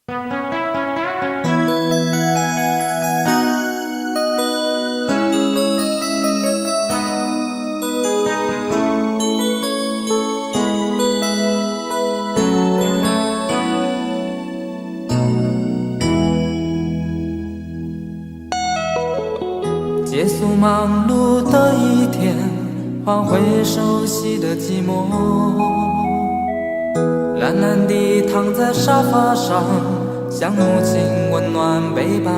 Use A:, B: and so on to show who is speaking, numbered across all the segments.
A: 结束忙碌的一天，换回熟悉的寂寞，懒懒地躺在沙发上，像母亲温暖背膀。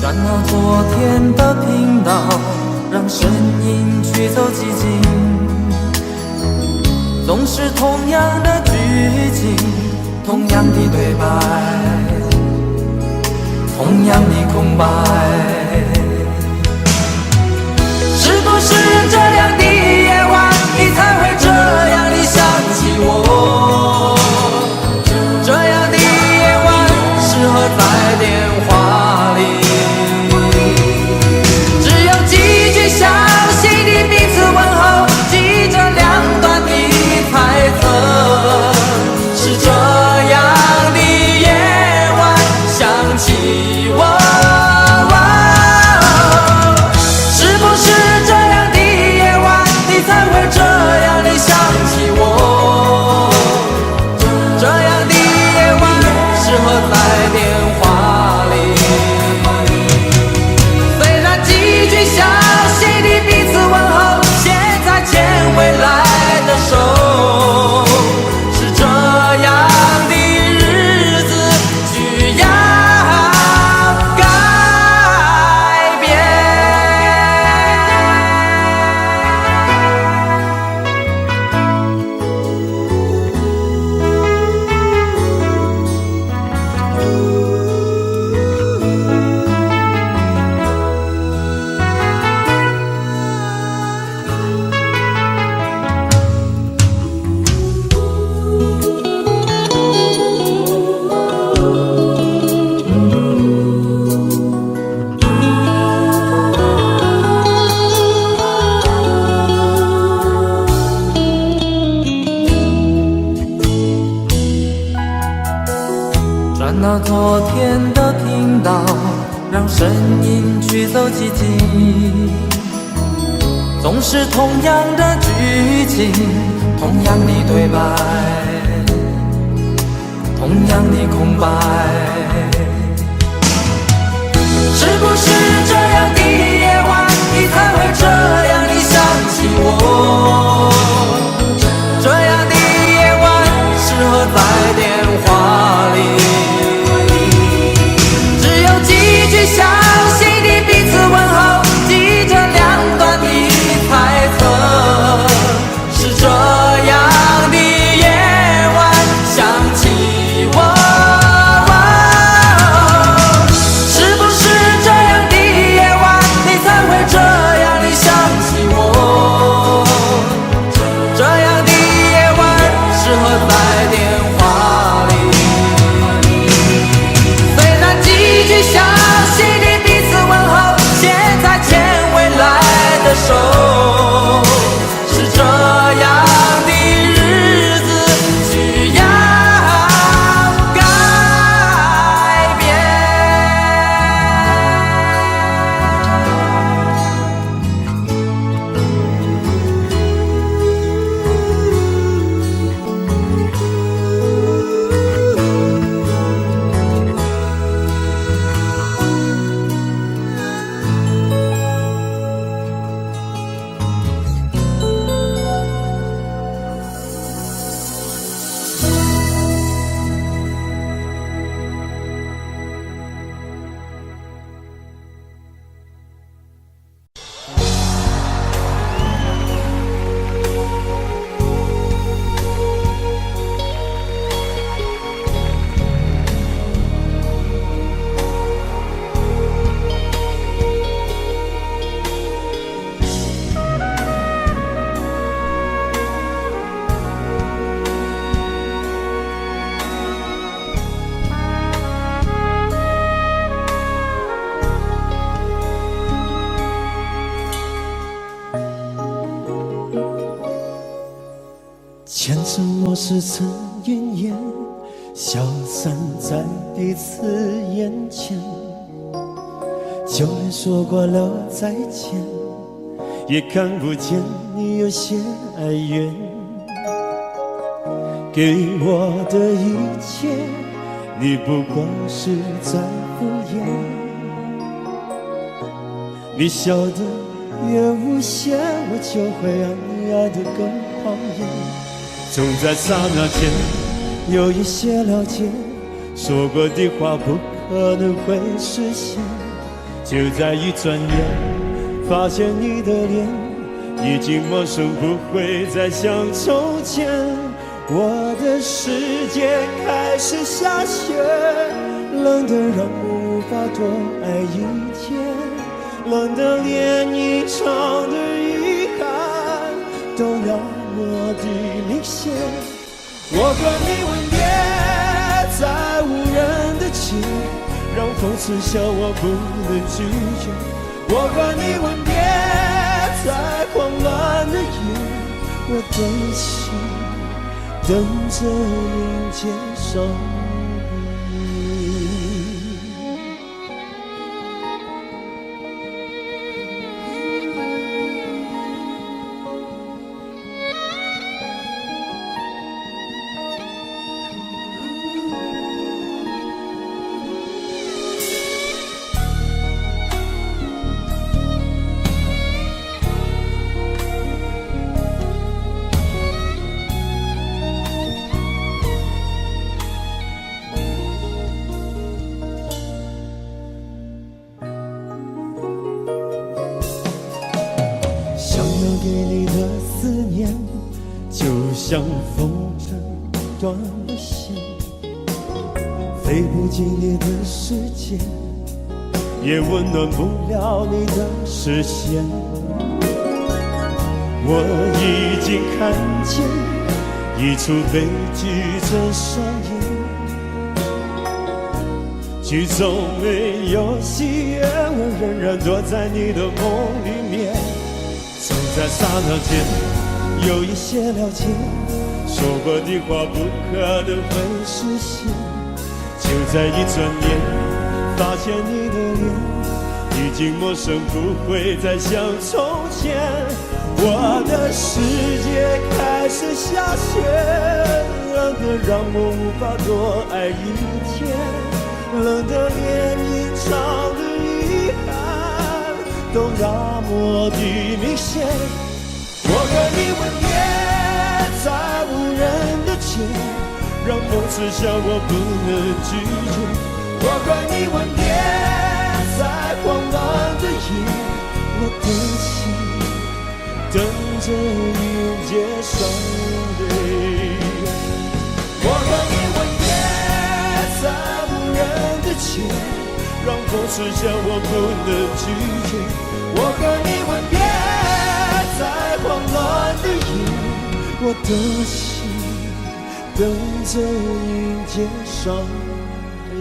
A: 转到昨天的频道，让声音驱走寂静，总是同样的剧情，同样的对白，同样的空白。是不是这样的夜晚，你才会这样地想起我？这样的夜晚适合在电话里，只有几句小心的彼此问候，记着两端的猜测。是这样的夜晚想起我，是不是这样的夜晚，你才会这样地想起我？这样的夜晚适合在电话里，虽然几句小心的彼此问候，现在牵未来的手，是这样的日子需要改变。转到昨天的频道，让声音驱走寂静，总是同样的剧情，同样的对白，同样的空白。是不是这样的夜晚，你才会这样地想起我？这样的夜晚适合在电话里，小心的彼此问候，记着两端的猜测。是这样的夜晚想起我，是不是这样的夜晚，你才会这样地想起我？
B: 前尘往事曾云烟，消散在彼此眼前。就连说过了再见，也看不见你有些哀怨。给我的一切，你不过是在敷衍。你笑得越无邪，我就会让你爱得更狂野。总在刹那间有一些了解，说过的话不可能会实现。就在一转眼，发现你的脸已经陌生，不会再像从前。我的世界开始下雪，冷得让我无法多爱一天，冷得连一场的遗憾都那么的明显。我和你吻别在无人的街，让风刺笑我不能拒绝。我和你吻别在狂乱的夜，我的心等着迎接伤悲。给你的思念，就像风筝断了线，飞不进你的世界，也温暖不了你的视线。我已经看见一出悲剧正上演，剧中没有喜悦，我仍然躲在你的梦里面。总在刹那间有一些了解，说过的话不可能会实现。就在一转眼，发现你的脸已经陌生，不会再像从前。我的世界开始下雪，冷得让我无法多爱一天，冷得连一场的遗憾都那么的明显。我和你吻别在无人的街，让风刺笑我不能拒绝。我和你吻别在狂乱的夜，我的心等着迎接伤悲。我和你吻别在无人的街，让风刺笑我不能拒绝。我和你吻别在狂乱的夜，我的心等着迎接伤悲。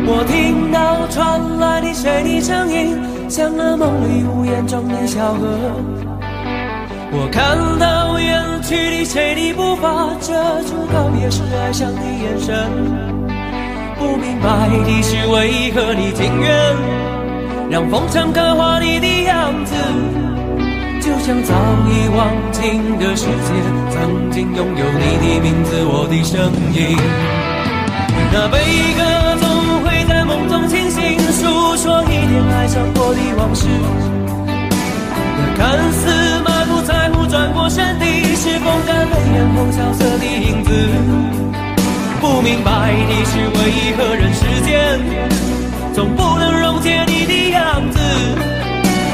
A: 我听到传来的水的声音，像那梦里屋檐中的小河。我看到远去的谁的步伐，遮住告别时哀伤的眼神。不明白的是为何你情愿让风尘刻画你的样子，就像早已忘情的世界曾经拥有你的名字，我的声音。那悲歌总会在梦中中清醒，诉说一点爱上过的往事。那看似满不在乎转过身的，是风干泪眼后萧瑟的影子。不明白的是，为何人世间总不能溶解你的样子？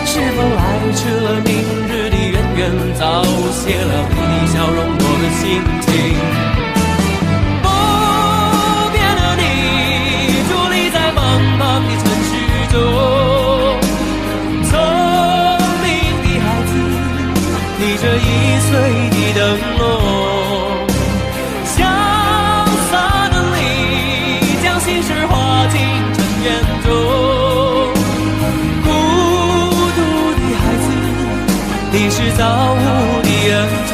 A: 是否来迟了明日的渊源，早谢了你的笑容，我的心情。不变的你，伫立在茫茫的城市中，聪明的孩子，逆着易碎的灯笼，潇洒的你，将心事化进尘缘中。你是造物的恩宠。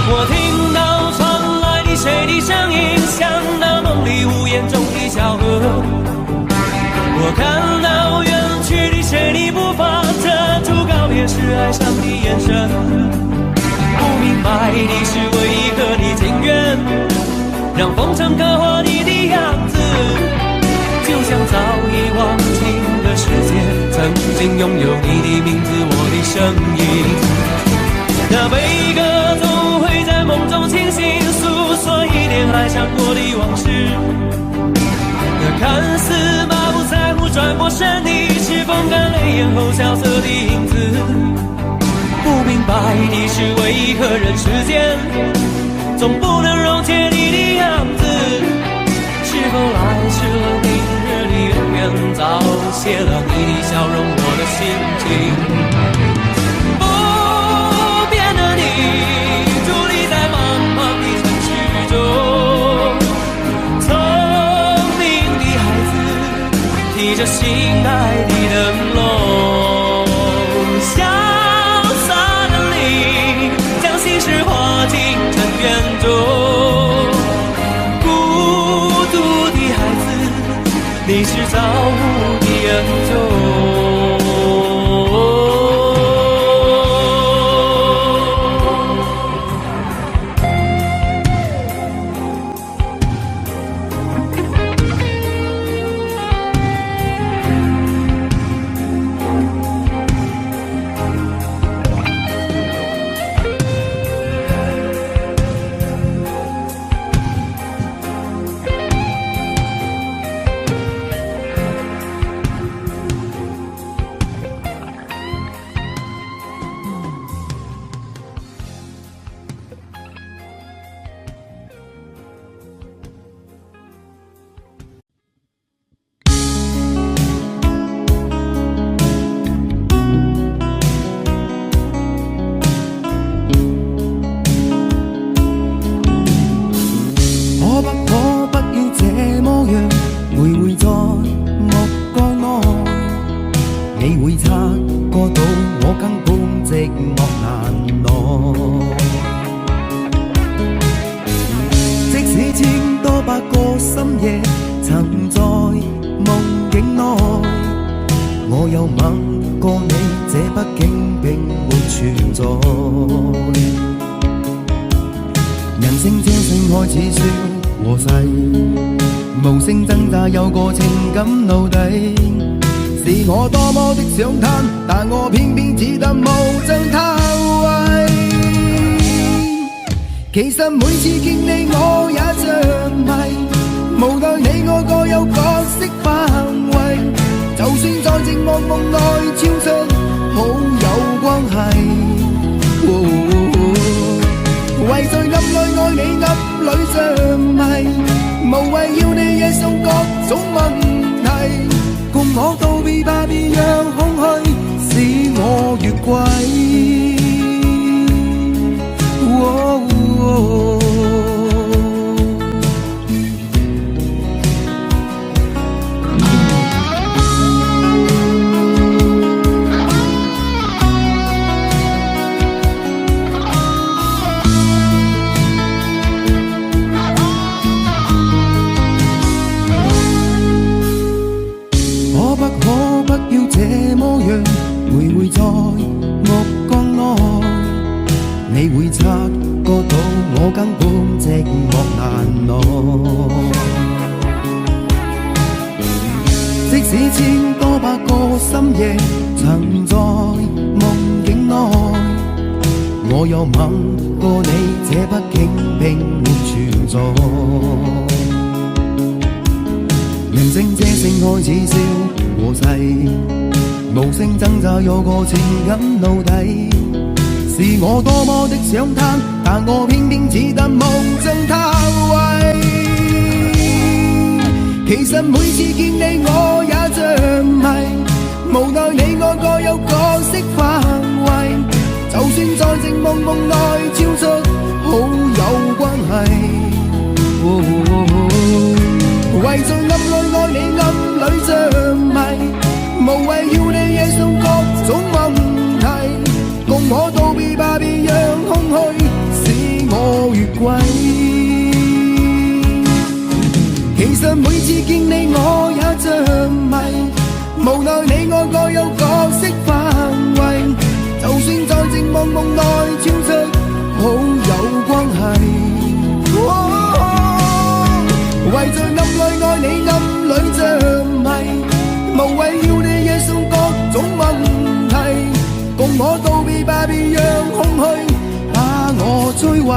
A: 我听到传来的谁的声音，像那梦里屋檐中的小河。我看到远去的谁的步伐，遮住告别时哀伤的眼神。不明白的是，为何你情愿让风尘刻画你的样子，就像早已忘情的世界，曾经拥有你的名字，我的声音。那悲歌总会在梦中清醒，诉说一点爱上过的往事。那看似满不在乎转过身的，是风干泪眼后萧瑟的影子。不明白的是，为何人世间总不能溶解你的样子？是否来迟了明日的渊源，早谢了你的笑容，我的心情。提着心爱的灯笼，潇洒的你，将心事化进尘缘中。孤独的孩子，你是造物的恩宠。
C: 想嘆，但我偏偏只得無盡嘆謂。其實每次見你我也着迷，無奈你我各有角色範圍，就算在寂寞夢內超出好友關係。為在暗裏愛你暗裏着迷，無謂要你惹上各種問題。共我道別吧，別讓空虛使我越軌。恼。即使千多百個深夜曾在夢境內，我有吻過你，這畢竟並沒存在。人聲這聲開始消和逝，無聲掙扎有個情感奴隸，是我多麼的想他，但我偏偏只得夢中他為。其實每次見你我也着迷，無奈你我各有各式範圍，就算在靜夢夢內超出好友關係。為在暗裏愛你暗裏着迷，無謂要你夜送各種問題，共我道別吧，別讓空虛使我越軌。其實每次見你我也着迷，無奈你我各有各式範圍，就算在靜夢夢內超出好友關係。為在暗裏愛你暗裏着迷，無謂要你夜送各種問題，共我道別吧，別讓空虛把我摧毀。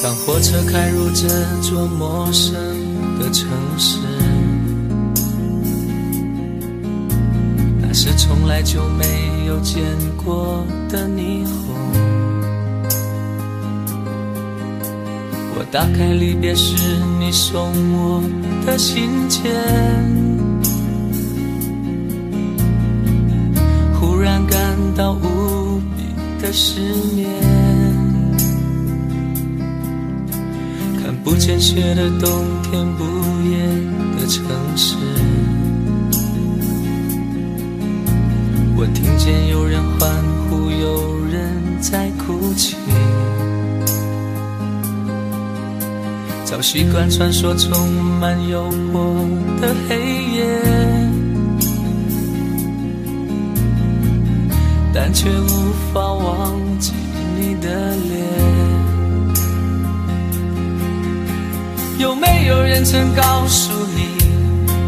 A: 当火车开入这座陌生的城市，那是从来就没有见过的霓虹。我打开离别时你送我的信笺，忽然感到无比的失眠。看不见雪的冬天，不夜的城市，我听见有人欢呼，有人在哭泣。早习惯传说充满诱惑的黑夜，但却无法忘记你的脸。有没有人曾告诉你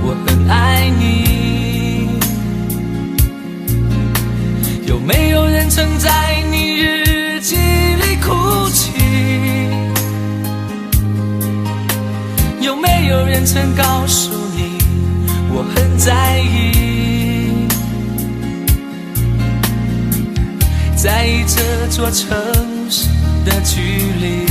A: 我很爱你？有没有人曾在你日记里哭泣？有没有人曾告诉你我很在意？在意这座城市的距离。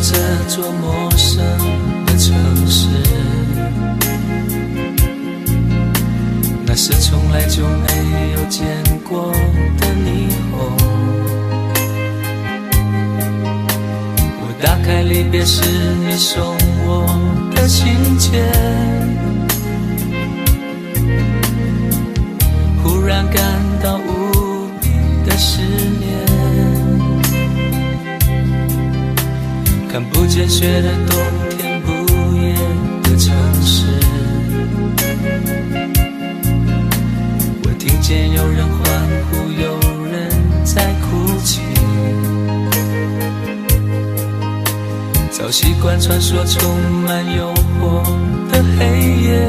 A: 这座陌生的城市，那是从来就没有见过的霓虹。我打开离别时你送我的信笺，忽然感到无比的失眠。看不见雪的冬天，不夜的城市，见有人欢呼，有人在哭泣。早习惯穿梭充满诱惑的黑夜，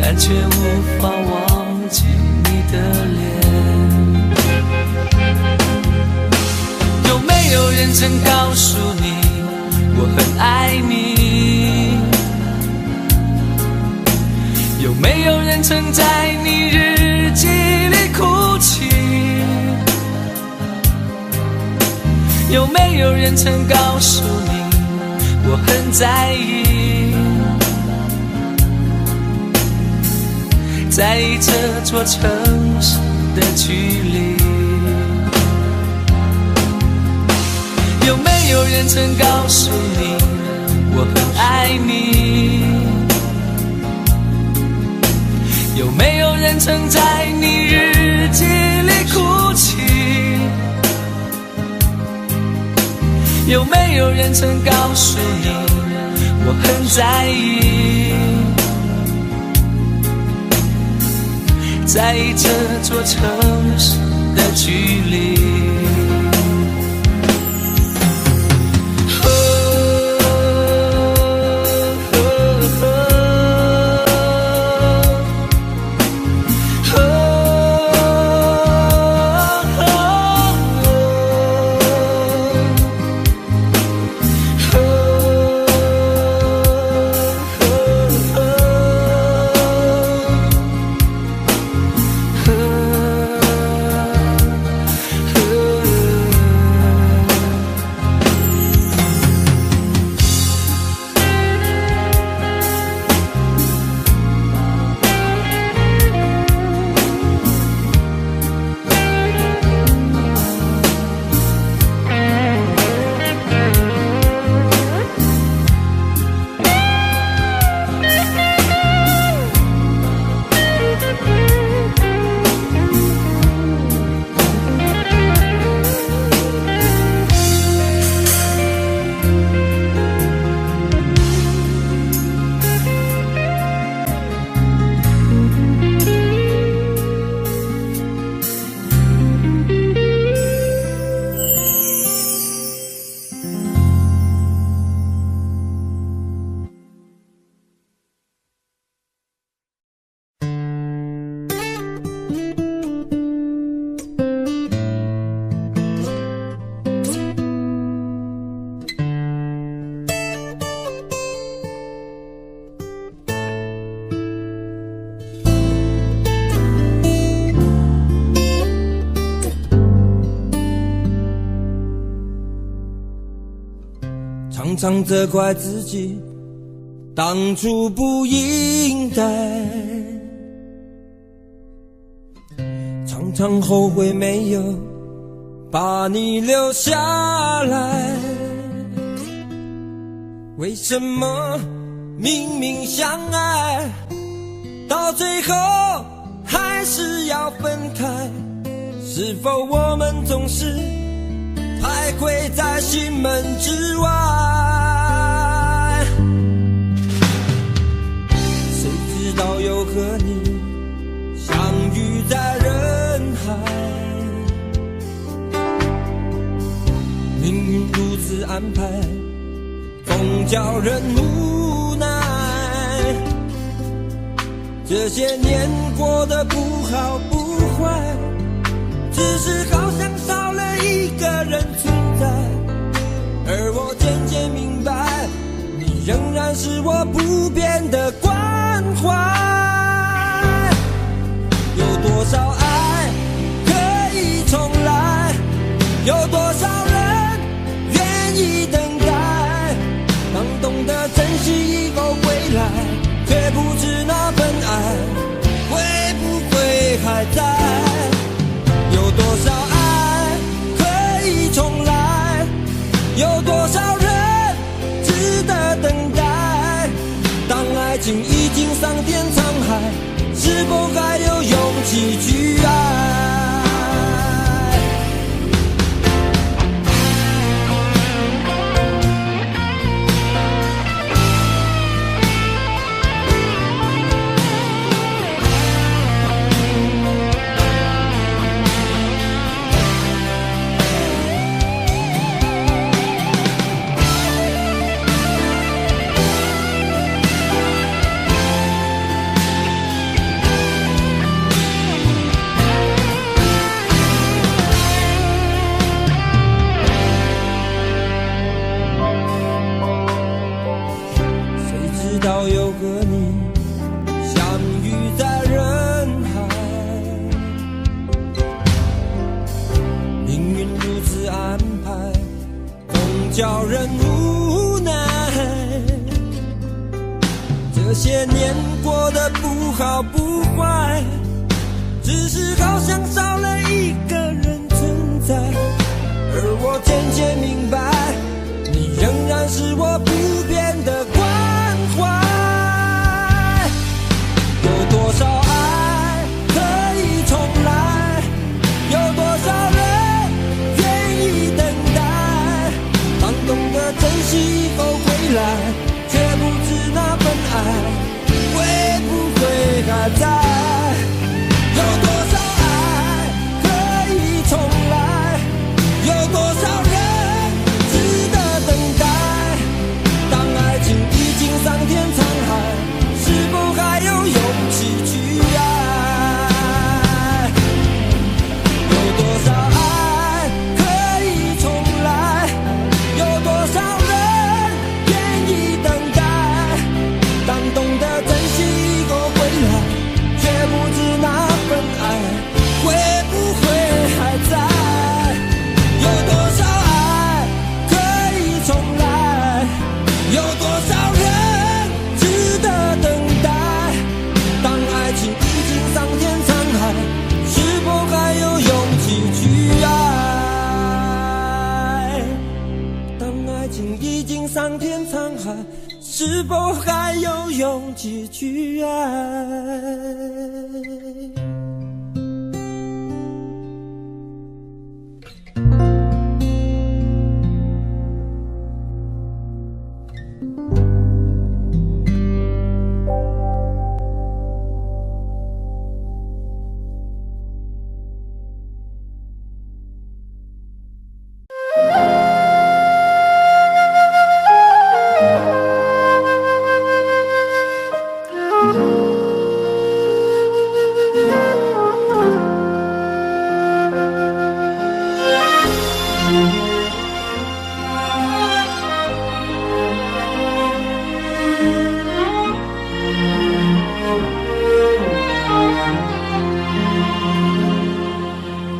A: 但却无法忘记你的脸。有没有人曾告诉你我很爱你？有没有人曾在你日记里哭泣？有没有人曾告诉你我很在意？在意这座城市的距离。有没有人曾告诉你我很爱你？有没有人曾在你日记里哭泣？有没有人曾告诉你我很在意？在意这座城市的距离。
D: 常常责怪自己当初不应该，常常后悔没有把你留下来。为什么明明相爱，到最后还是要分开？是否我们总是徘徊在心门之外？谁知道又和你相遇在人海，命运如此安排，总叫人无奈。这些年过得不好不坏，只是好像少了一个人存在，而我渐渐明白，你仍然是我不变的关怀。有多少爱可以重来，有多少人愿意等待，当懂得珍惜以后归来，却不知那份爱会不会还在。有多少爱可以重来，有多少人值得等待，当爱情已经桑田沧海，是否还有勇气去爱？叫人无奈。这些年过得不好不坏，只是好像少了一个人存在。而我渐渐明白，你仍然是我不变的关怀。有多少爱可以重来，有多少人愿意等待。当懂得珍惜以后回来，却不知那份爱会不会还在。有多少爱可以重来，有多少人值得等待。当爱情已经桑田沧海，是否还有勇气去爱？有多少爱可以重来，有多少人愿意等待。当懂得珍惜以后回来，却不知那份爱会不会还在。有多少爱可以重来，有多少人值得等待。当爱情已经桑田沧海，是否还有勇气去爱？当爱情已经桑田沧海，是否还有勇气去爱？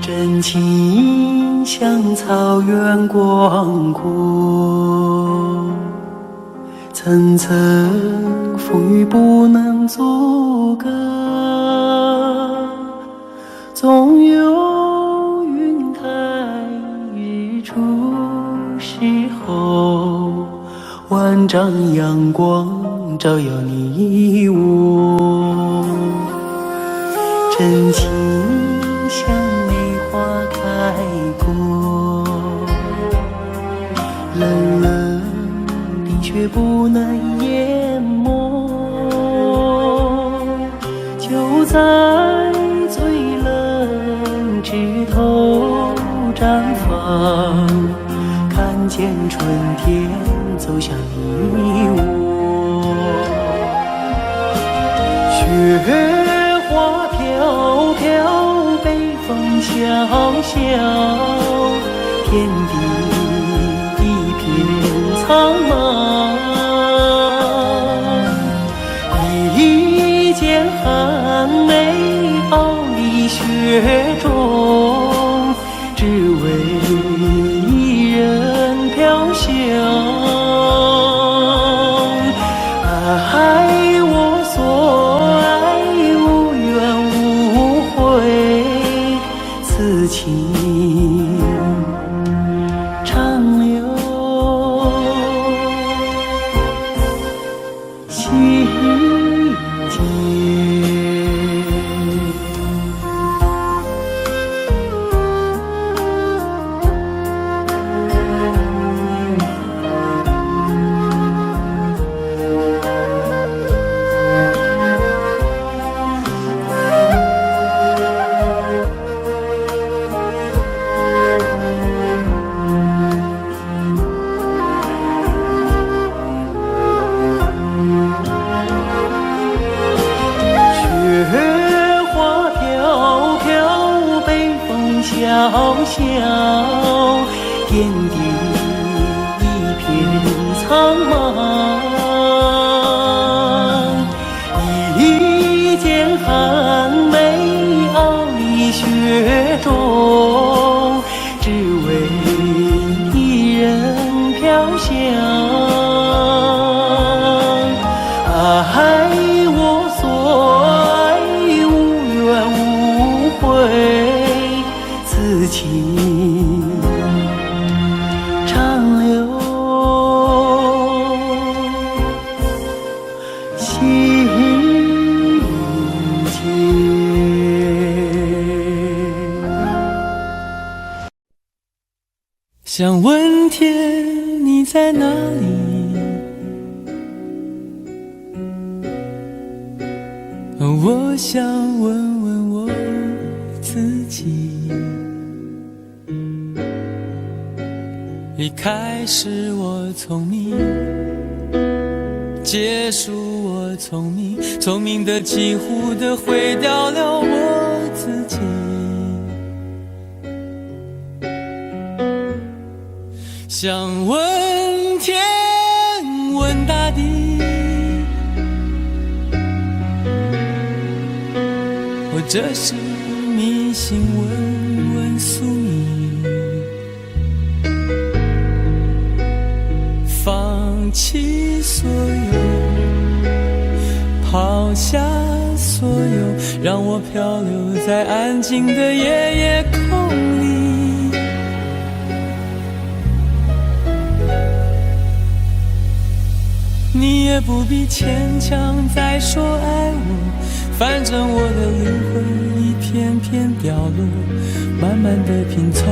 E: 真情像草原广阔，层层风雨不能阻隔，总有云开日出时候，万丈阳光照耀你我。真情像梅花开过，冷冷的却不能淹没，就在最冷枝头绽放，看见春天走向你我。雪花飘飘，北风萧萧，天地一片苍茫。一剑寒梅傲立雪中，只为一人飘香。爱我所爱，无怨无悔，此情长留心间。小小天地一片苍茫，一剑寒梅傲立雪中，只为一人飘想问天你在哪里？我想问问我自己。一开始我聪明，结束我聪明，聪明的几乎的毁掉了我自己。想问天问大地，或者是迷信问问宿命，放弃所有，抛下所有，让我漂流在安静的夜夜空里。你也不必牵强再说爱我，反正我的灵魂一片片掉落，慢慢的拼凑，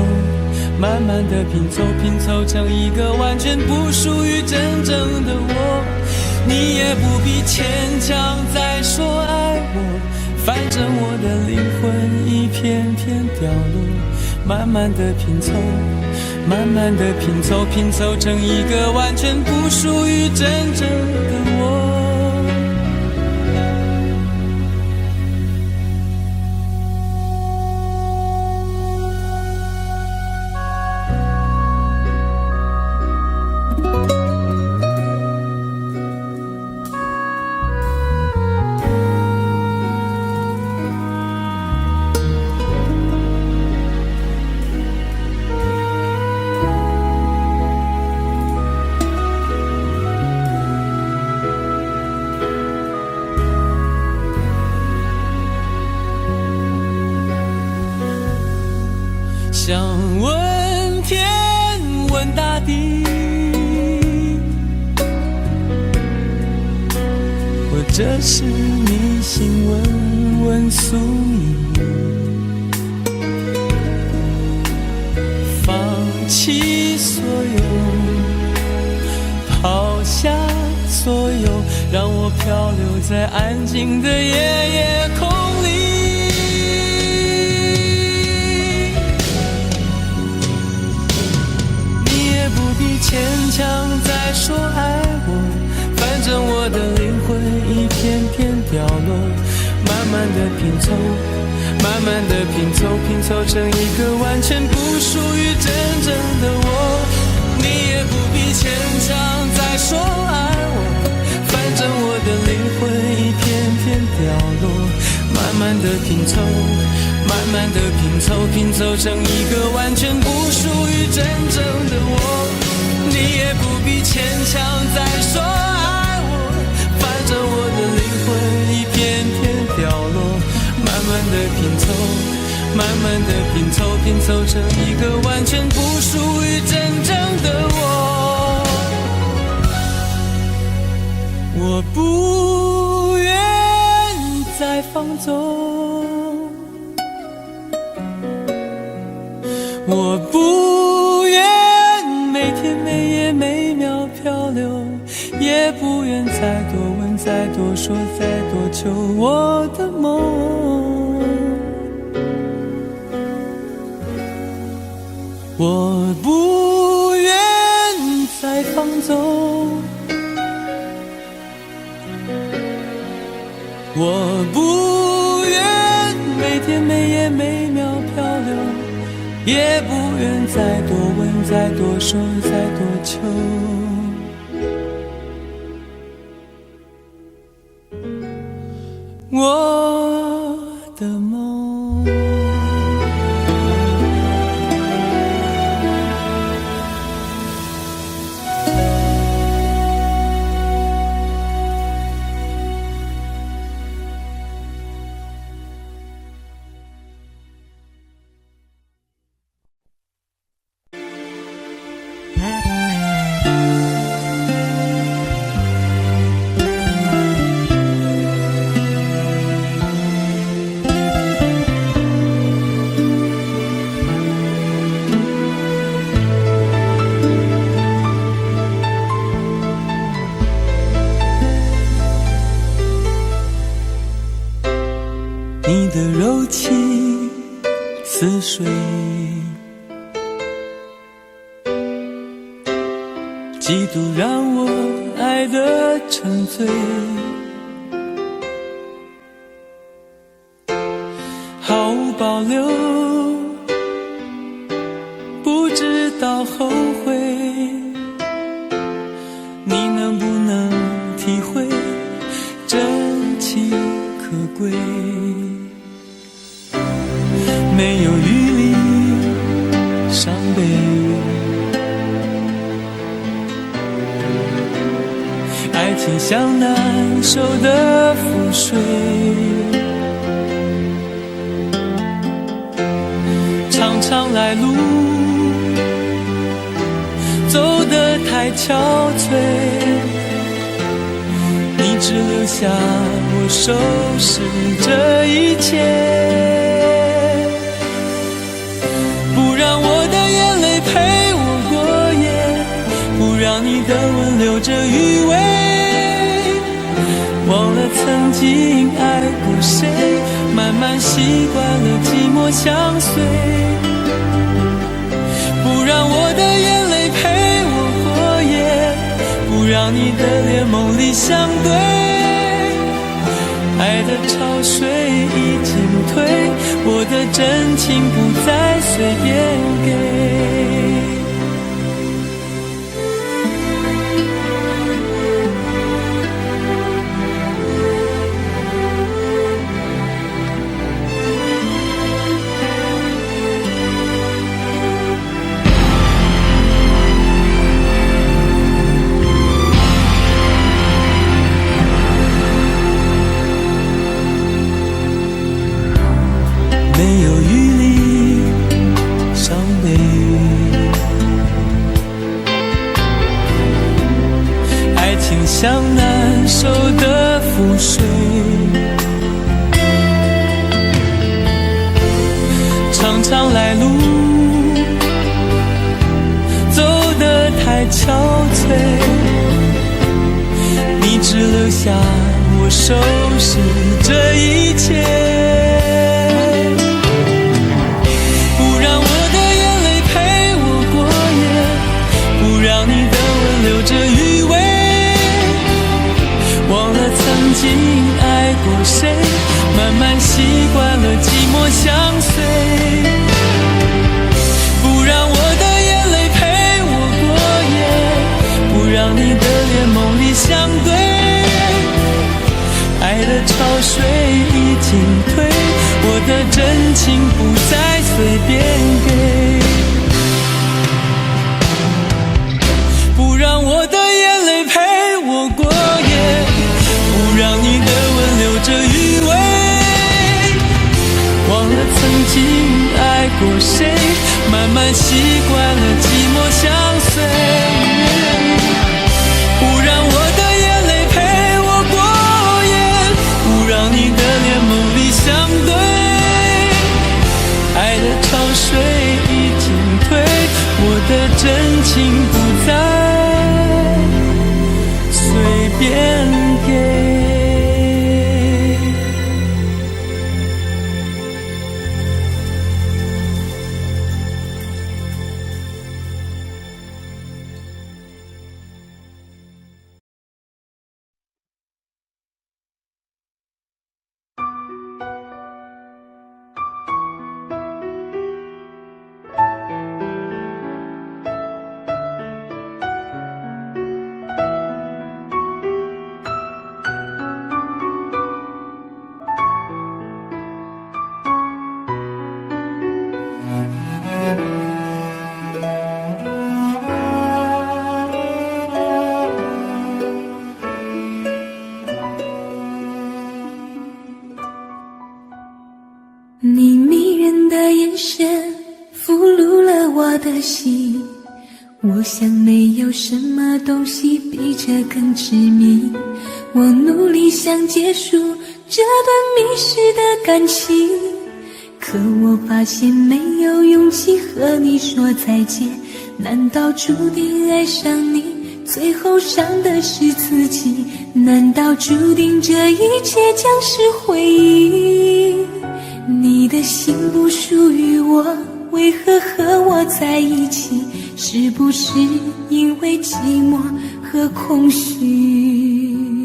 E: 慢慢的拼凑，拼凑成一个完全不属于真正的我。你也不必牵强再说爱我，反正我的灵魂一片片掉落，慢慢的拼凑，慢慢的拼凑，拼凑成一个完全不属于真正的我。想问天问大地，或者是迷信问问宿命，放弃所有，抛下所有，让我漂流在安静的夜夜空里。牵强再说爱我，反正我的灵魂一片片掉落，慢慢的拼凑，慢慢的拼凑，拼凑成一个完全不属于真正的我。你也不必牵强再说爱我，反正我的灵魂一片片掉落，慢慢的拼凑，慢慢的拼凑，拼凑成一个完全不属于真正的我。你也不必牵强再说爱我，反正我的灵魂一片片掉落，慢慢的拼凑，慢慢的拼凑，拼凑成一个完全不属于真正的我。我不愿再放纵，我不愿每天每夜每秒漂流，也不愿再多问再多说再多求我的梦。我不愿再放纵，我不愿每天每夜每秒漂流，也不愿再多问再多说再多求我的梦。你的柔情似水，嫉妒让我爱得沉醉，毫无保留，不知道后悔。你能不能体会真情可贵？没有余力伤悲，爱情像难收的覆水，常常来路走得太憔悴，你只留下我收拾这一切，不让我的眼泪陪我过夜，不让你的吻留着余味，忘了曾经爱过谁，慢慢习惯了寂寞相随，不让我的眼泪陪我过夜，不让你的脸梦里相对，爱的潮水已经退，我的真情不再随便给。没有余力伤悲，爱情像难收的覆水，常常来路走得太憔悴，你只留下我收拾这一切，曾经爱过谁，慢慢习惯了寂寞相随，不让我的眼泪陪我过夜，不让你的脸梦里相对，爱的潮水已经退，我的真情不再随便给，不让我的眼泪陪我过夜，不让你的吻留着余味，忘了曾经爱过谁，慢慢习惯了寂寞相随，不让我的眼泪陪我过夜，不让你的脸梦里相对，爱的潮水已经退，我的真情不再随便给。
F: 你迷人的眼神俘虏了我的心，我想没有什么东西比这更致命，我努力想结束这段迷失的感情，可我发现没有勇气和你说再见，难道注定爱上你最后伤的是自己？难道注定这一切将是回忆？的心不属于我，为何和我在一起？是不是因为寂寞和空虚？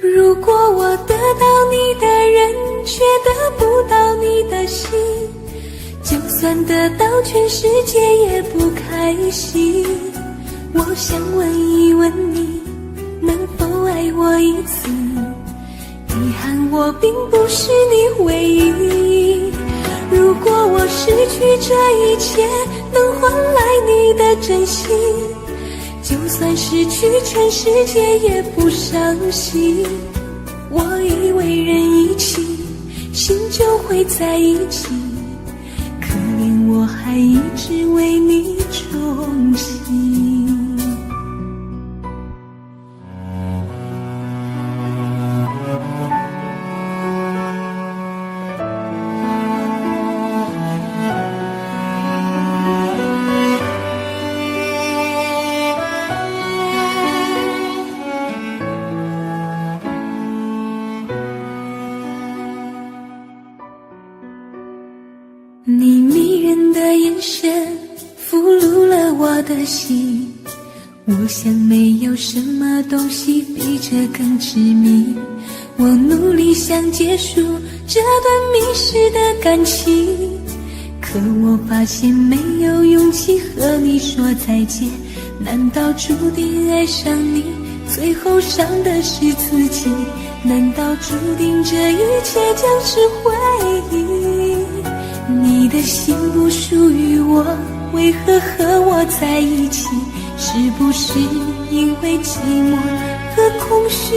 F: 如果我得到你的人，却得不到你的心，就算得到全世界也不开心。我想问一问你，能否爱我一次？遗憾我并不是你唯一。如果我失去这一切，能换来你的真心，就算失去全世界也不伤心。我以为人一起，心就会在一起，可怜我还一直为你钟情。你迷人的眼神俘虏了我的心，我想没有什么东西比这更致命。我努力想结束这段迷失的感情，可我发现没有勇气和你说再见。难道注定爱上你，最后伤的是自己？难道注定这一切将是回忆？你的心不属于我，为何和我在一起？是不是因为寂寞和空虚？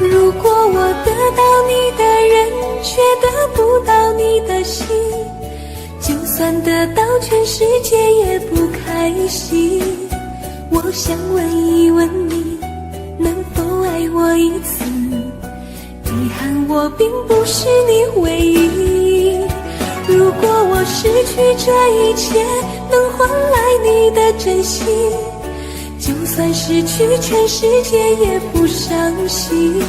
F: 如果我得到你的人，却得不到你的心，就算得到全世界也不开心。我想问一问你，能否爱我一次？遗憾我并不是你唯一。如果我失去这一切，能换来你的真心，就算失去全世界也不伤心。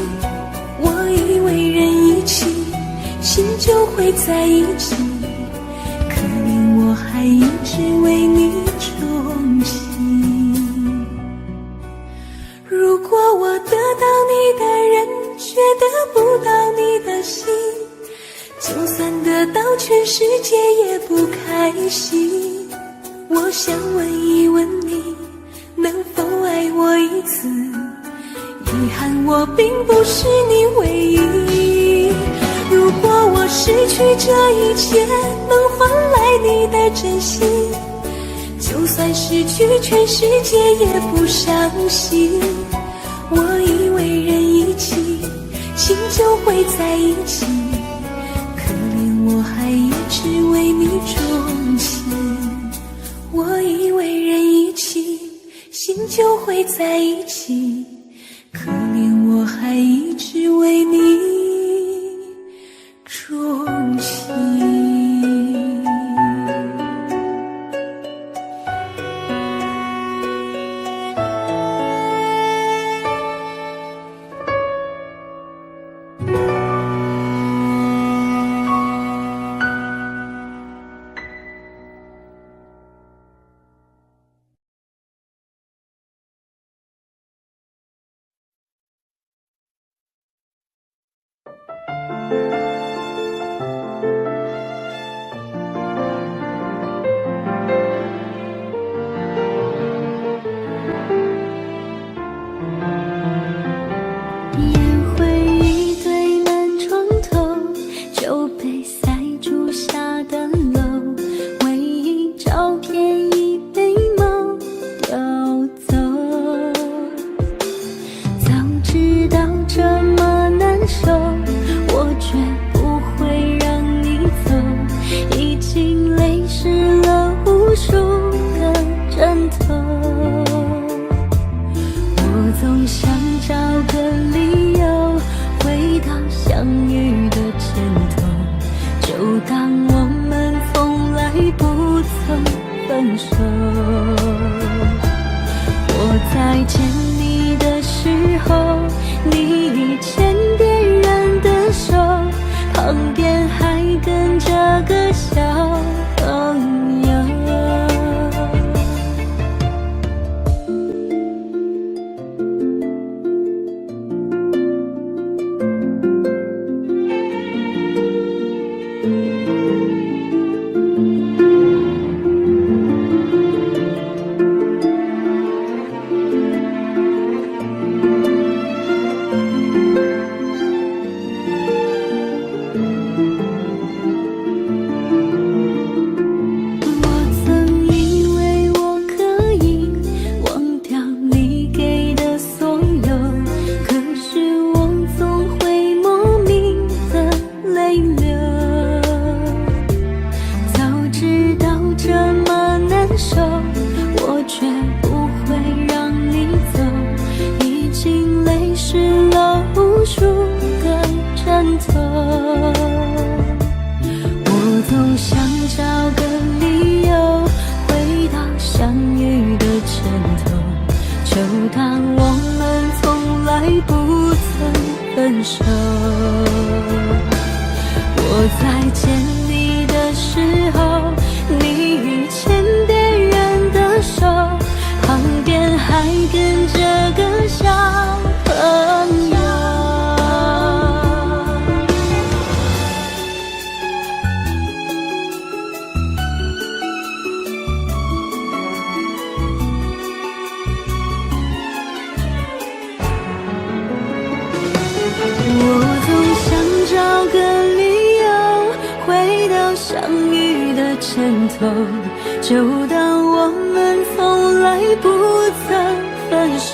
F: 我以为人一起，心就会在一起，可怜我还一直为你钟情。如果我得到你的人，却得不到你的心，就算得到全世界也不开心。我想问一问你，能否爱我一次？遗憾我并不是你唯一。如果我失去这一切，能换来你的真心，就算失去全世界也不伤心。我以为人一起，心就会在一起，可怜我还一直为你钟情。我以为人一起，心就会在一起，可怜我还一直为你钟情。
G: 我在牵你的手，
F: 时候，你牵别人的手，旁边还跟着个小朋友。我却不会让你走，已经泪湿了无数个枕头。我总想找个理由回到相遇的前头，就当我们从来不曾分手。我在见你的时候，你牵别人的手，旁边还跟着个小朋友。我总想找个理由回到相遇的前头，就当我们从来不曾分手。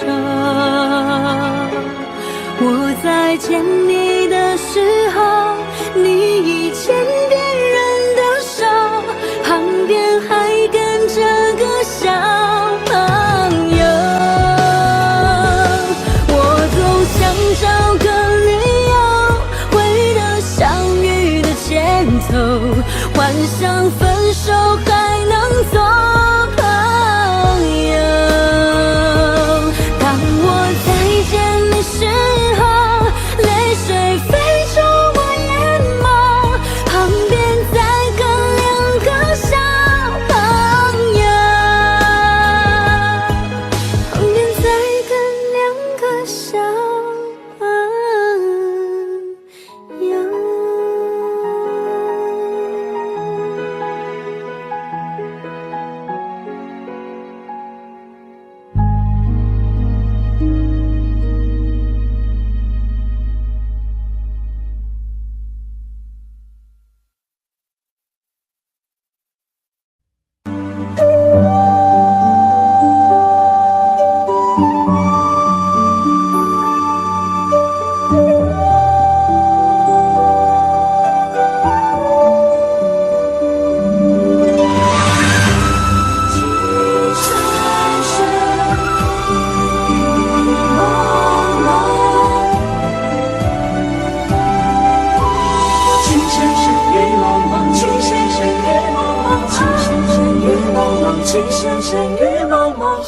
F: 我在见你的时候，你已牵别人的手，旁边还跟着个小朋友。我总想找个理由回到相遇的前头，幻想分手还能做朋友。当我再见你时候，泪水飞出我眼眸，旁边再跟两个小朋友，旁边再跟两个小朋友。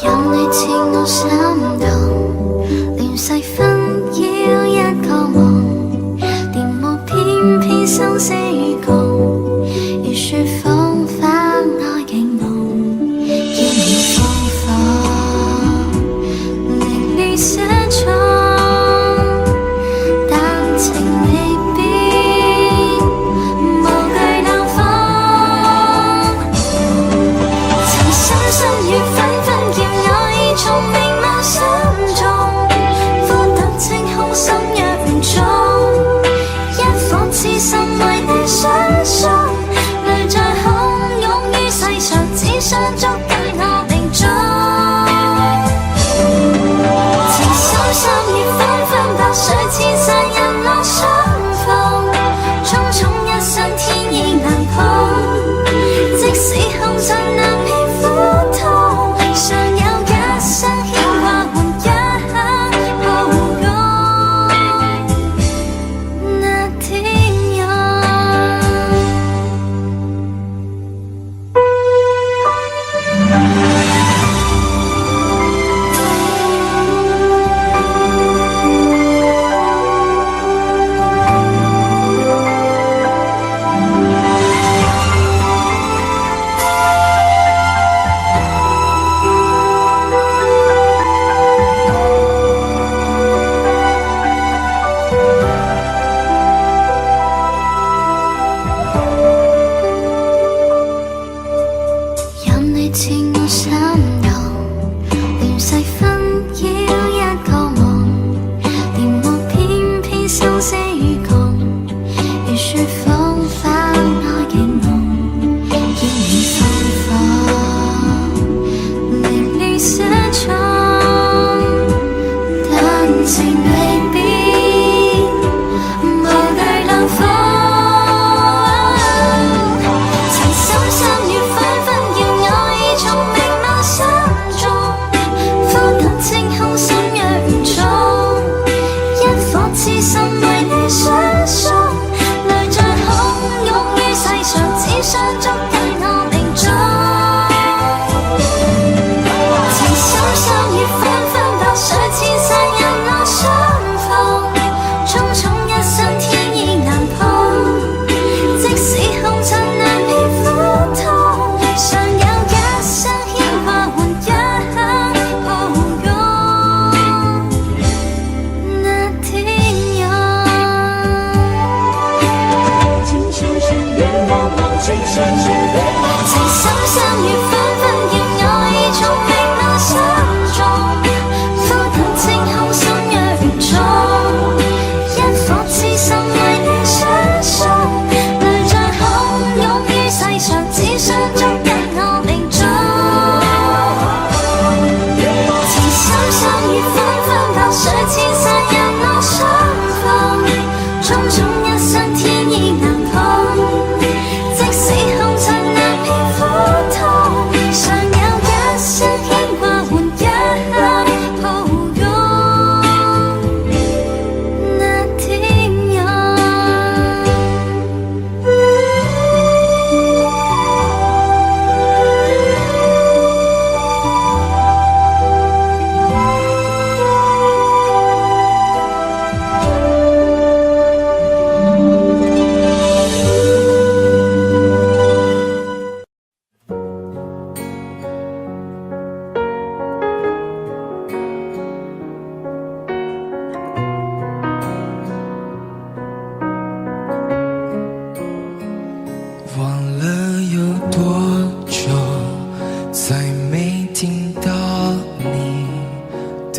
G: 有你似我心動，連細分要一個夢，電霧偏偏生死共，如雪風花愛勁濃，見了風火，令你寫錯，但情未變，無懼冷風，曾深深雨紛紛叫我已從明眸想。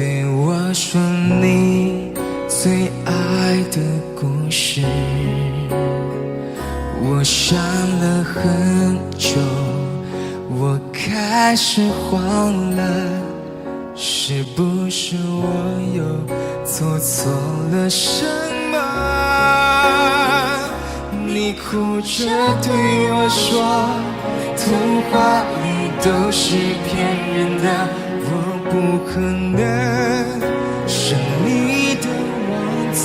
D: 对我说你最爱的故事，我想了很久，我开始慌了，是不是我又做错了什么？你哭着对我说，童话里都是骗人的，我不可能是你的王子。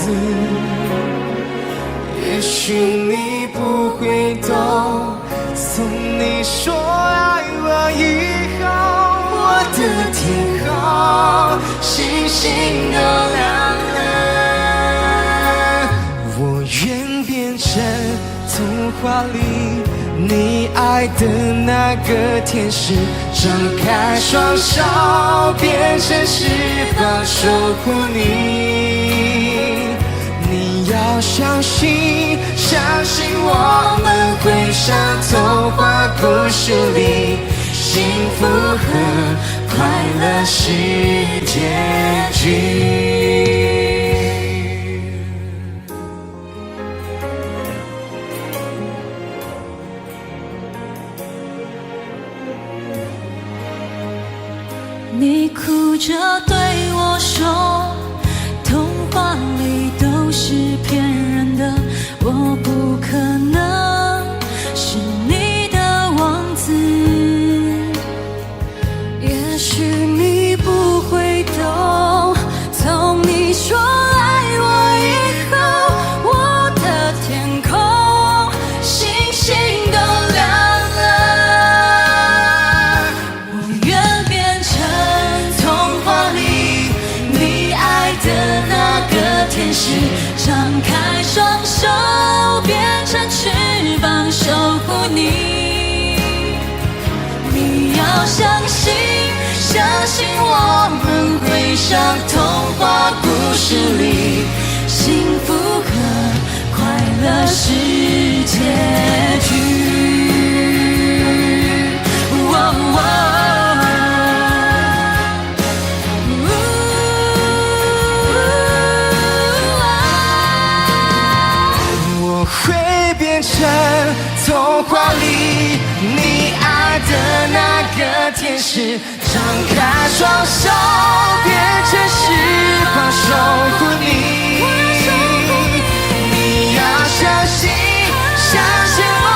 D: 也许你不会懂，从你说爱我以后，我的天空星星都亮了。我愿变成童话里你爱的那个天使，张开双手变成翅膀守护你。你要相信，相信我们会像童话故事里，幸福和快乐是结局。
F: 你哭着对我说，童话里都是骗人的，我不可能是你的王子。也许你不会懂，从你说爱我以后，我的天空星星都亮了。我愿变成童话里你爱的那个天使，张开双手变成翅膀守护你。你要相信，相信我们会像童话故事里，幸福和快乐是结局。
D: 我会变成童话里你爱的那个天使，张开双手变成翅膀守护你。你要相信，相信我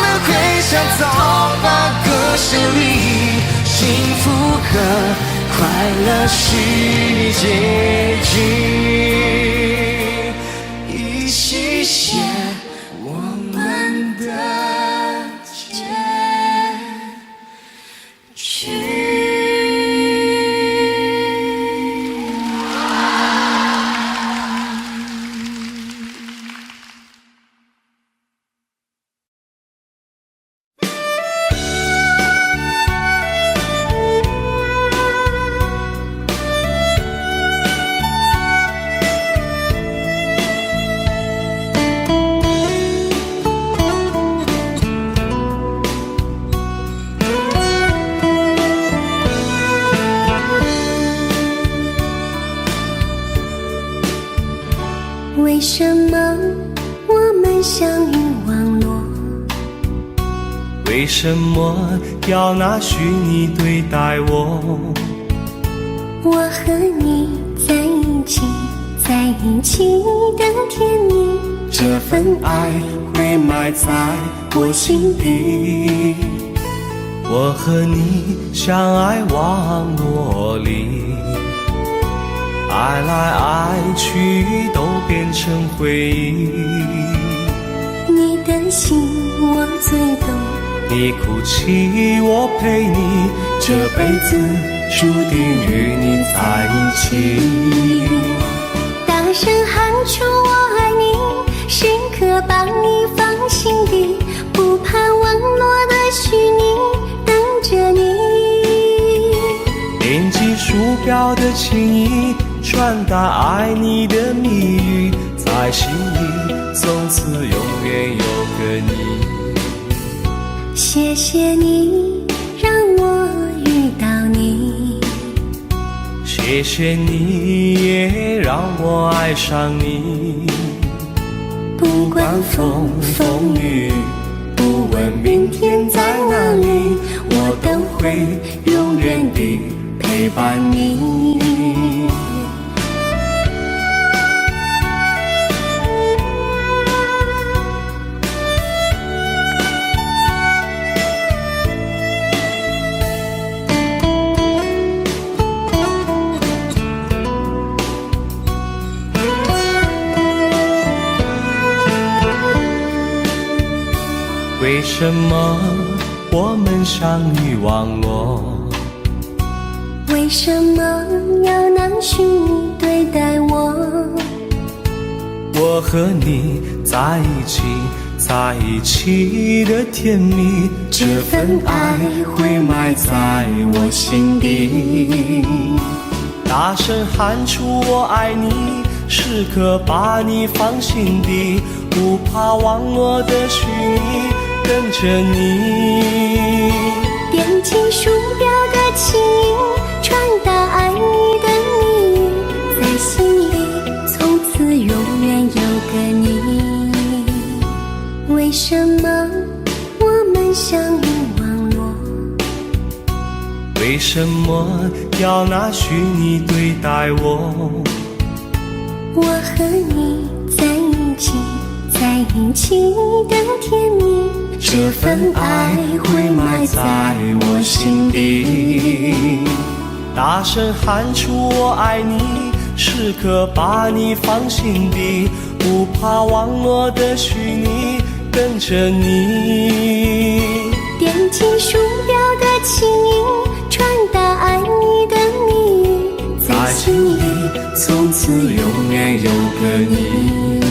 D: 们会像童话故事里，幸福和快乐是结局。一起写我们的结局。
G: 为什么我们相遇网络？
B: 为什么要拿虚拟对待我？
G: 我和你在一起，在一起的甜蜜，
B: 这份爱会埋在我心底。我和你相爱网络里，爱来爱去都变成回忆。
G: 你的心我最懂，
B: 你哭泣我陪你，这辈子注定与你在一起。
G: 大声喊出我爱你，时刻把你放心底，不怕网络的虚拟，等着你。
B: 点击鼠标的情谊，传达爱你的蜜语，在心里从此永远有个你。
G: 谢谢你让我遇到你，
B: 谢
E: 谢谢你也让我爱上你，
G: 不管风风雨，不问明天在哪里，我都会永远地陪伴你。
E: 为什么我们相遇网络？
G: 为什么要拿虚拟对待我？
E: 我和你在一起，在一起的甜蜜，这份爱会埋在我心底。大声喊出我爱你，时刻把你放心底，不怕网络的虚拟，跟着你。
G: 点击鼠标的起音，传达爱你的你，在心里从此永远有个你。为什么我们相遇网络？
E: 为什么要拿虚拟对待我？
G: 我和你在一起，在一起的甜蜜，这份爱会埋在我心底。
E: 大声喊出我爱你，时刻把你放心底，不怕网络的虚拟，跟着你。
G: 点击鼠标的起音，传达爱你的你，在心里从此永远有个你。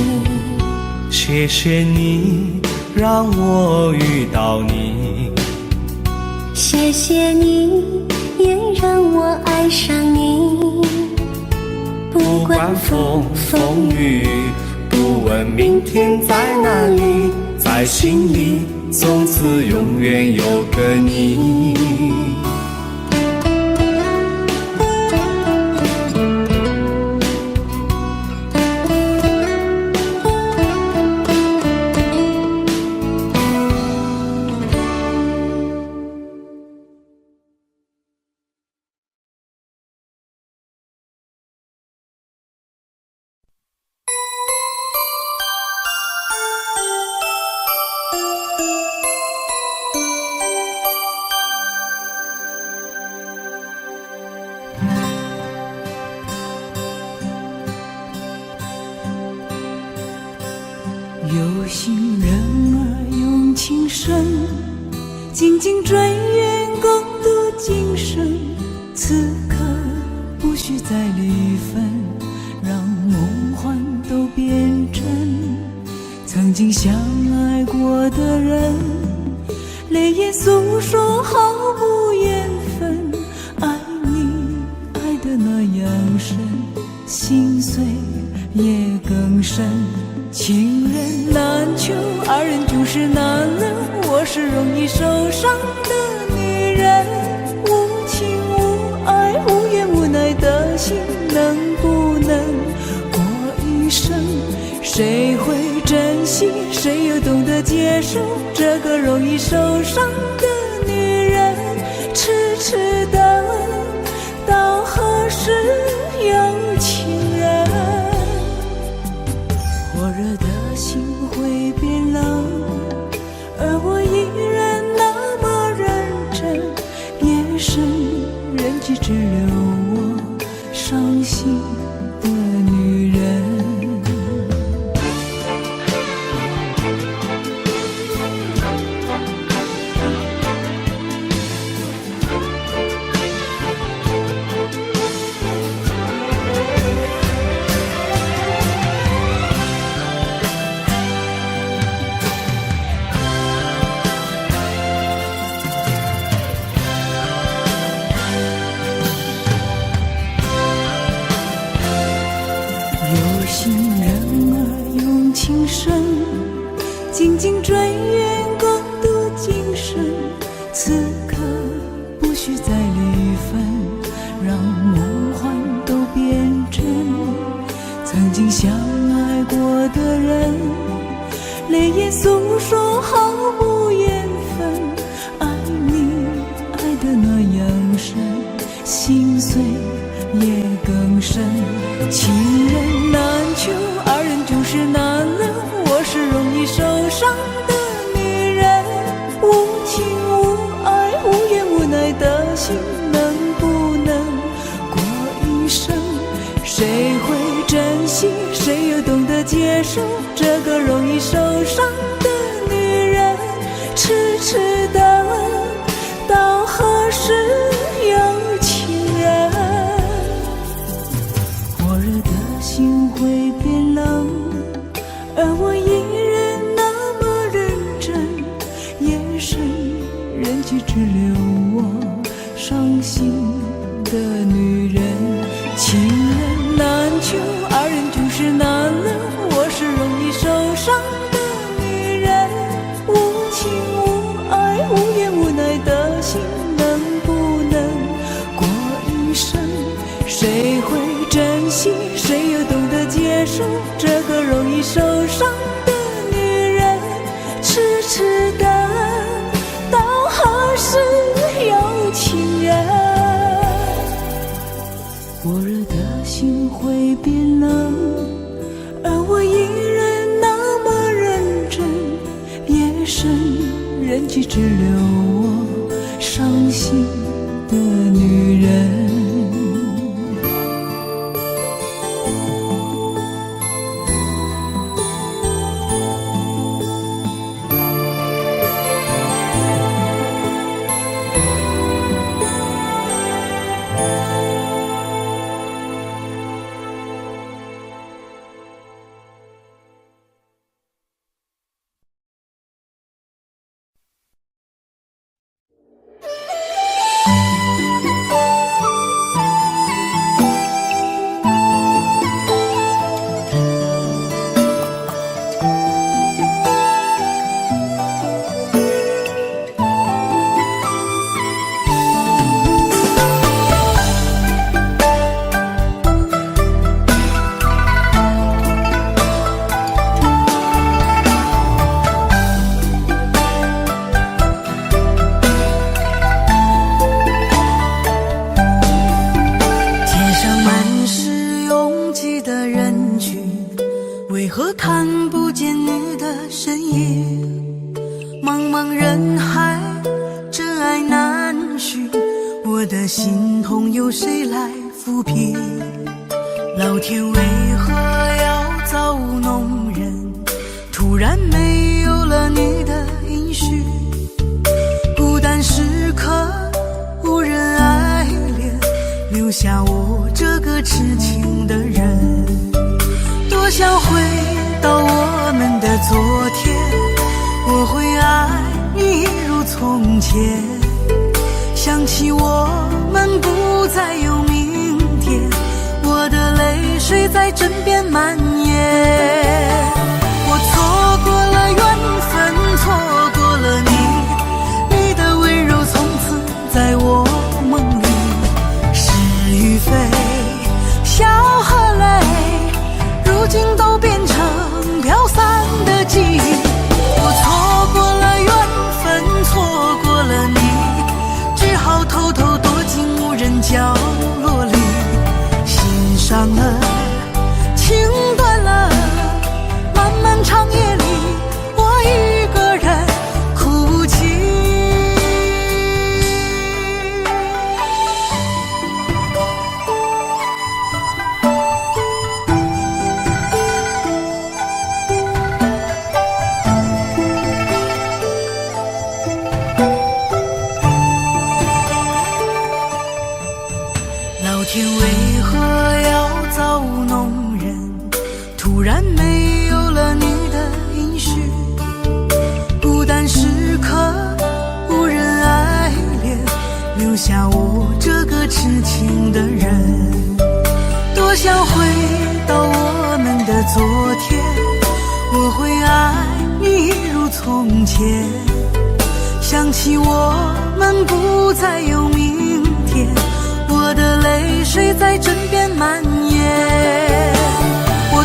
E: 谢谢你让我遇到你，
G: 谢谢你也让我爱上你。不管风风雨，
E: 不问明天在哪里，在心里从此永远有个你。
H: 有心人儿用情深，紧紧追愿共度今生。此刻不需再离分，让梦幻都变真。曾经相爱过的人，泪眼诉说毫无缘分。爱你爱得那样深，心碎也更深。情人难求，二人总是难能。我是容易受伤的女人，无情无爱，无怨无奈的心，能不能过一生？谁会珍惜，谁又懂得接受这个容易受伤的女人？痴痴的，到何时有情人？火热的心会变冷，而我依然那么认真。夜深人迹只留我伤心的女人。有心人儿用情深，紧紧追愿共度今生。此刻不需再离分，让梦幻经相爱过的人，泪眼诉说毫无缘分。爱你爱得那样深，心碎也更深。情人难求，二人就是难了。我是容易受伤的女人，无情无爱无怨无奈的心，能不能过一生？谁会珍惜，谁又懂得接受这个容易受伤的女人？痴痴的，到何时有情人？火热的心会变冷，而我依然那么认真。夜深人去只留我伤心的女人。情人难求，二人就是难了。我是容易受伤的女人，无情无爱无怨无奈的心，能不能过一生？谁会珍惜，谁又懂得接受这个容易受伤的女人？痴痴的，到何时有情人？火热的心会变冷，而我依然那么认真。夜深人去只留我伤心的女人。
C: 为何看不见你的身影？茫茫人海，真爱难寻，我的心痛由谁来抚平？老天为何要造弄人？突然没有了你的音讯，孤单时刻无人爱恋，留下我这个痴情的人。多想回到我们的昨天，我会爱你一如从前。想起我们不再有明天，我的泪水在枕边蔓延。我错过了缘分，错过了你，你的温柔从此在我梦里。是与非，笑和泪，如今都变成飘散的记忆。我错过了缘分，错过了你，只好偷偷躲进无人角落里。心伤了，情断了，漫漫长夜里，我一个人哭泣。老天为何要造弄人？突然没有了你的音讯，孤单时刻无人爱恋，留下我这个痴情的人。多想回到我们的昨天，我会爱你一如从前。想起我们不再有明天，我的泪水在枕边蔓延。我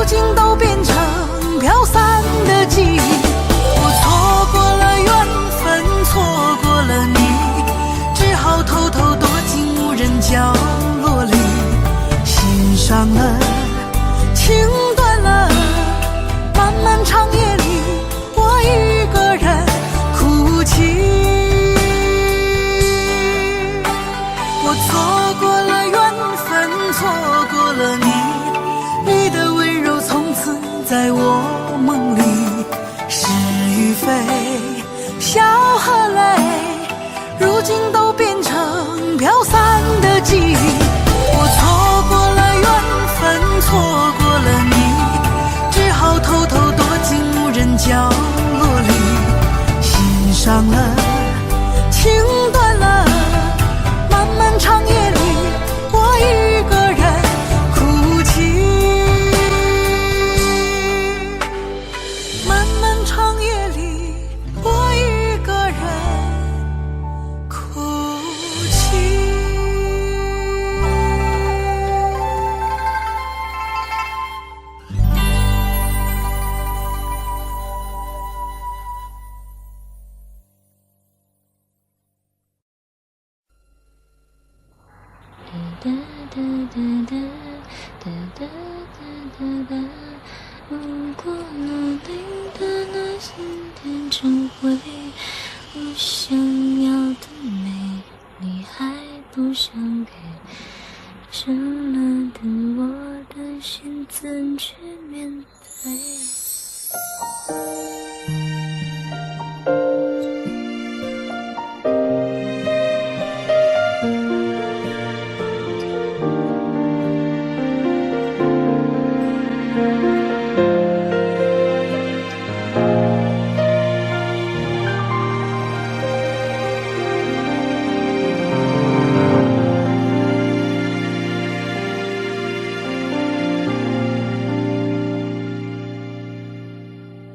H: 今都变成飘散的记忆。我错过了缘分，错过了你，只好偷偷躲进无人角落里，心伤了，情断了，漫漫长夜里，我一个人哭泣。我错过了缘分，错过了你，你的温柔从此在我梦里，是与非，笑和泪，如今都变成飘散的记忆。我错过了缘分，错过了你，只好偷偷躲进无人角落里，心伤了，情断了，漫漫长夜里，我一个人哭泣。漫漫长夜里，我一个人哭泣。
F: 哒哒哒哒哒哒哒哒哒，如果努力的那心变成灰，我想要的美，你还不想给，伤了的我的心怎去面对？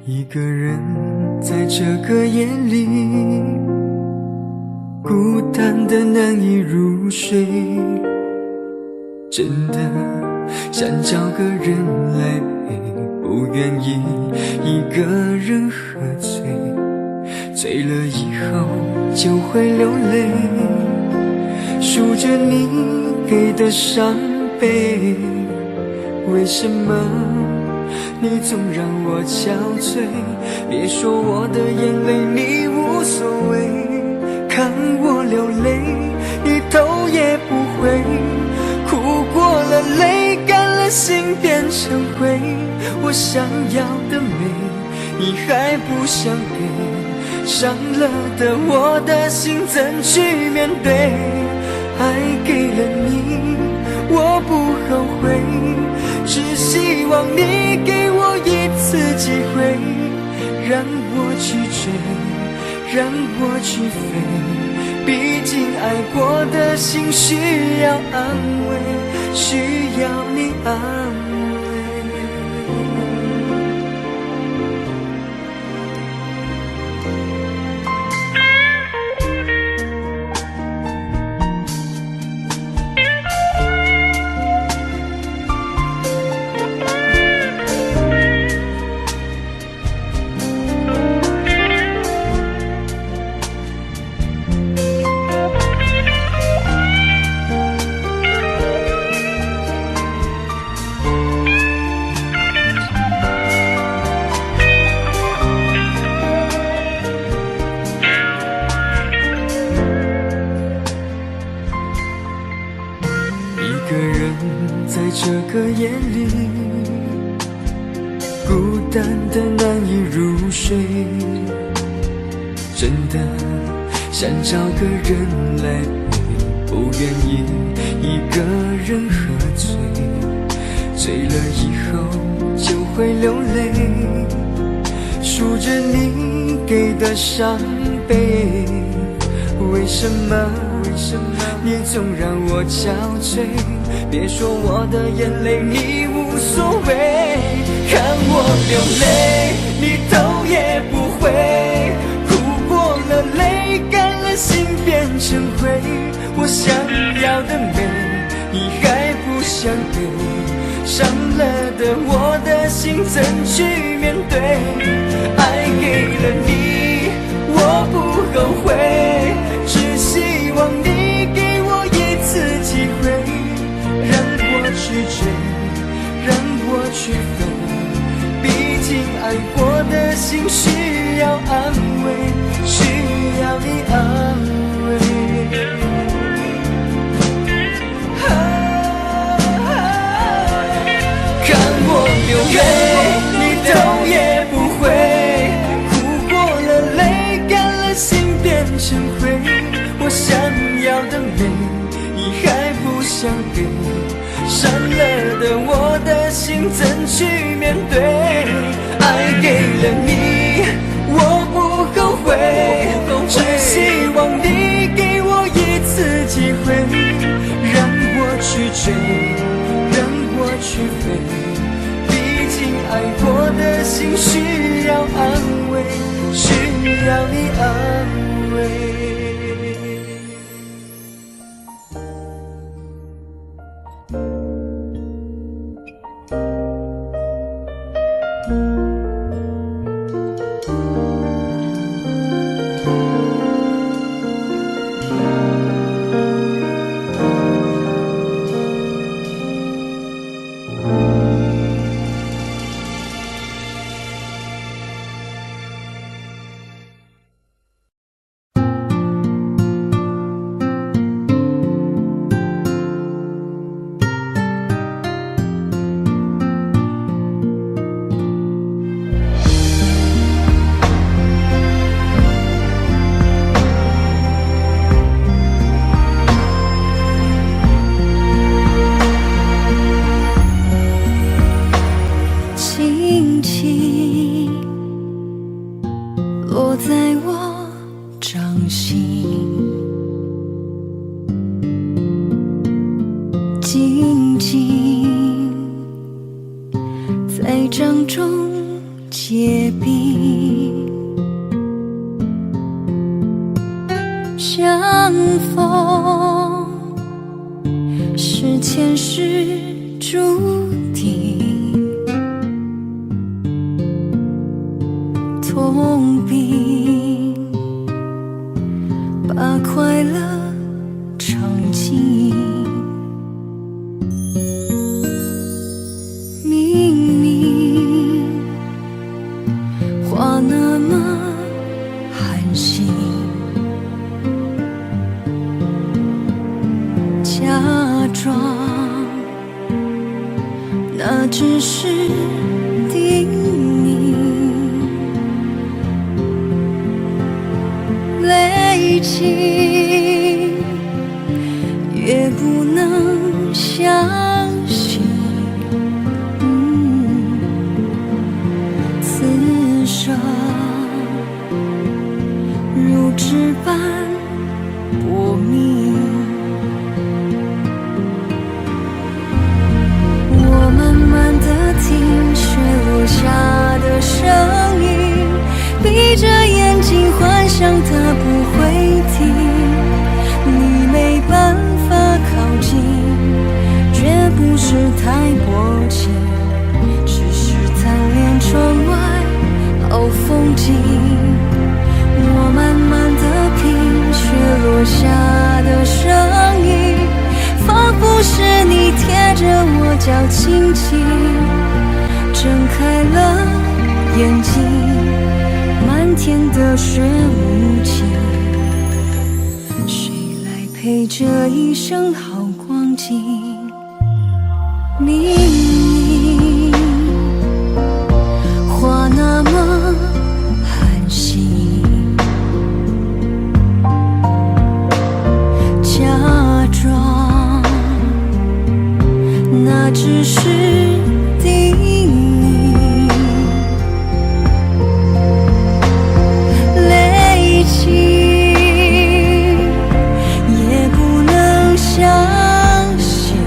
C: 一个人在这个夜里，孤单的难以入睡，真的想找个人来陪，不愿意一个人喝醉，醉了以后就会流泪，数着你给的伤悲，为什么你总让我憔悴？别说我的眼泪你无所谓，看我流泪你头也不回，哭过了泪干了心变成灰，我想要的美你还不想给，伤了的我的心怎去面对？爱给了你我不后悔，只希望你给我一次机会，让我去追，让我去飞，毕竟爱过的心需要安慰，需要你安慰。一个人在这个夜里，孤单的难以入睡，真的想找个人来陪，不愿意一个人喝醉，醉了以后就会流泪，数着你给的伤悲，为什么你总让我憔悴？别说我的眼泪你无所谓，看我流泪你头也不回，哭过了泪干了心变成灰，我想要的美你还不想给，伤了的我的
A: 心怎去面对？爱给了你，我不后悔，只希望你给我一次机会，让我去追，让我去飞。毕竟爱过的心需要安慰，需要你安慰。看我流泪，你头也不回，哭过了泪，干了心变成灰。我想要的美，你还不想给，伤了的我的心怎去面对？爱给了你，我不后悔，只希望你给我一次机会，让我去追，让我去飞。毕竟爱过的心需要安慰，需要你安慰。
H: 静静在掌中结冰，相逢是前世注定，痛并把快乐尝尽。明明话那么寒心，假装那只是叮咛，累积越不能相信，此生如纸般薄命。我慢慢地听雪落下的声音，闭着眼睛幻想它不会停，你没办法靠近，绝不是太薄情，只是贪恋窗外好风景。我慢慢地品雪落下的声音，仿佛是你贴着我脚轻轻睁开了眼睛，漫天的雪无情，谁来陪这一生好光景？明明话那么寒心，假装那只是叮咛，累积也不能相信，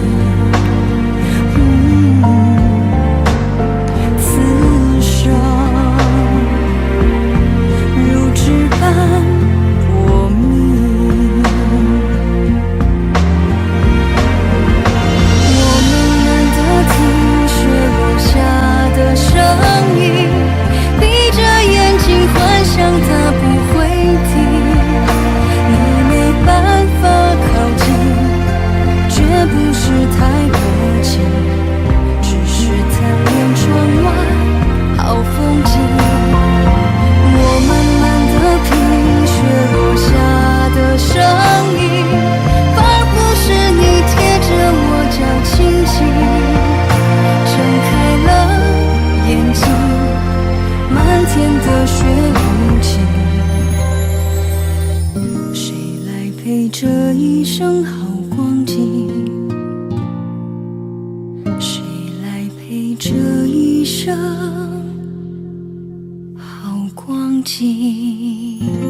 F: 着好光景。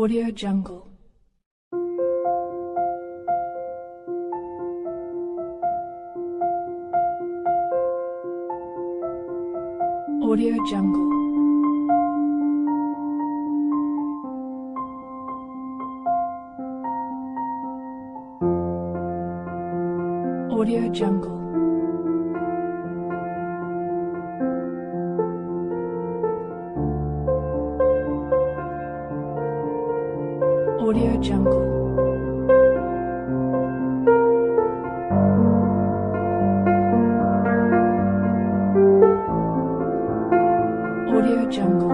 I: Audio Jungle. Audio Jungle. Audio Jungle. Audio Jungle. Audio Jungle.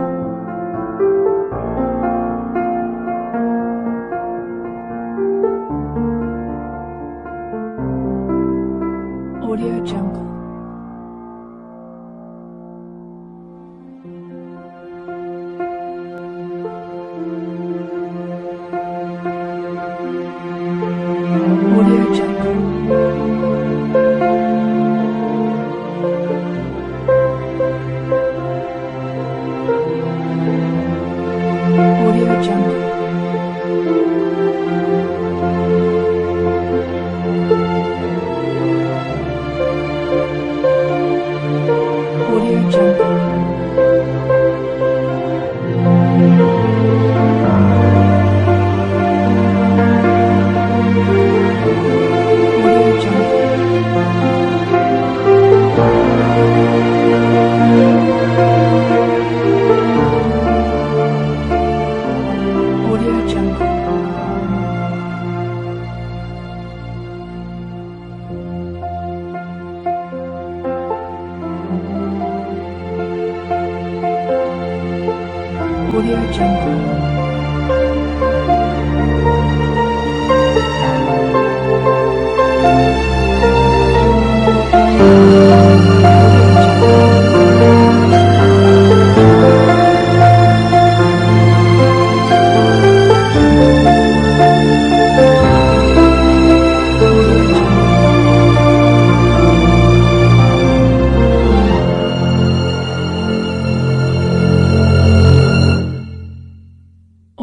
I: Audio Jungle. Audio Jungle. Audio Jungle. Audio Jungle.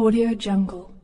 I: Audio Jungle.